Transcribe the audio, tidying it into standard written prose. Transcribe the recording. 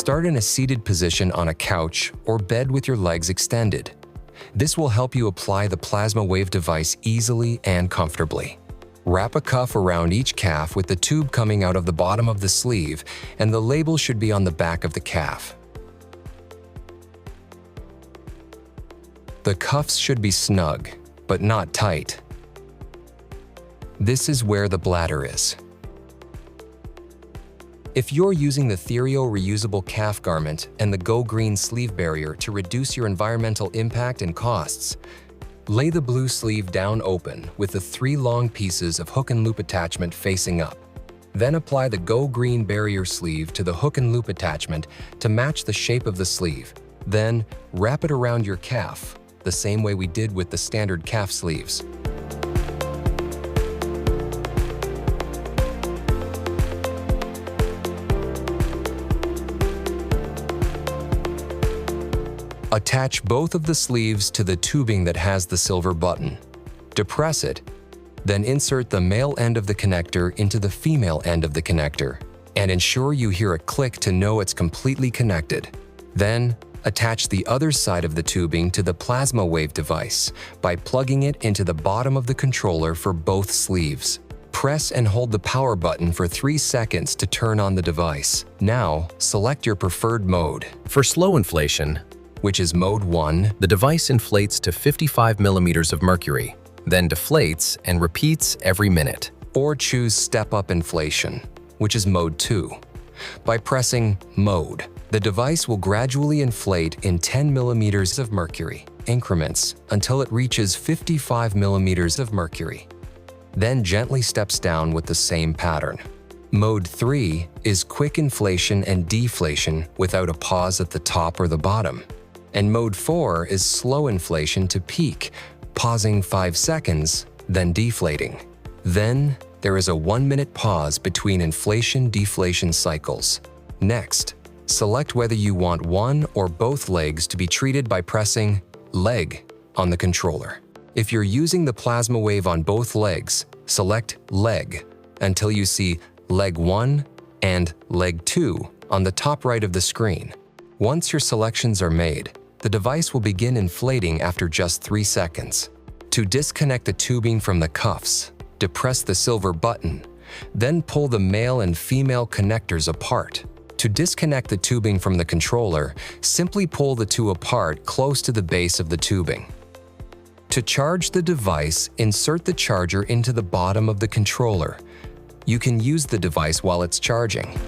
Start in a seated position on a couch or bed with your legs extended. This will help you apply the PlasmaWave device easily and comfortably. Wrap a cuff around each calf with the tube coming out of the bottom of the sleeve, and the label should be on the back of the calf. The cuffs should be snug, but not tight. This is where the bladder is. If you're using the Therio reusable calf garment and the Go Green sleeve barrier to reduce your environmental impact and costs, lay the blue sleeve down open with the 3 long pieces of hook and loop attachment facing up. Then apply the Go Green barrier sleeve to the hook and loop attachment to match the shape of the sleeve. Then wrap it around your calf, the same way we did with the standard calf sleeves. Attach both of the sleeves to the tubing that has the silver button. Depress it, then insert the male end of the connector into the female end of the connector, and ensure you hear a click to know it's completely connected. Then, attach the other side of the tubing to the PlasmaWave device by plugging it into the bottom of the controller for both sleeves. Press and hold the power button for 3 seconds to turn on the device. Now, select your preferred mode. For slow inflation, which is mode 1, the device inflates to 55 millimeters of mercury, then deflates and repeats every minute. or choose step-up inflation, which is mode 2. By pressing Mode, the device will gradually inflate in 10 millimeters of mercury increments until it reaches 55 millimeters of mercury. Then gently steps down with the same pattern. Mode 3 is quick inflation and deflation without a pause at the top or the bottom. And Mode 4 is slow inflation to peak, pausing 5 seconds, then deflating. Then there is a 1-minute pause between inflation-deflation cycles. Next, select whether you want one or both legs to be treated by pressing Leg on the controller. If you're using the PlasmaWave on both legs, select Leg until you see Leg 1 and Leg 2 on the top right of the screen. Once your selections are made, the device will begin inflating after just 3 seconds. To disconnect the tubing from the cuffs, depress the silver button, then pull the male and female connectors apart. To disconnect the tubing from the controller, simply pull the two apart close to the base of the tubing. To charge the device, insert the charger into the bottom of the controller. You can use the device while it's charging.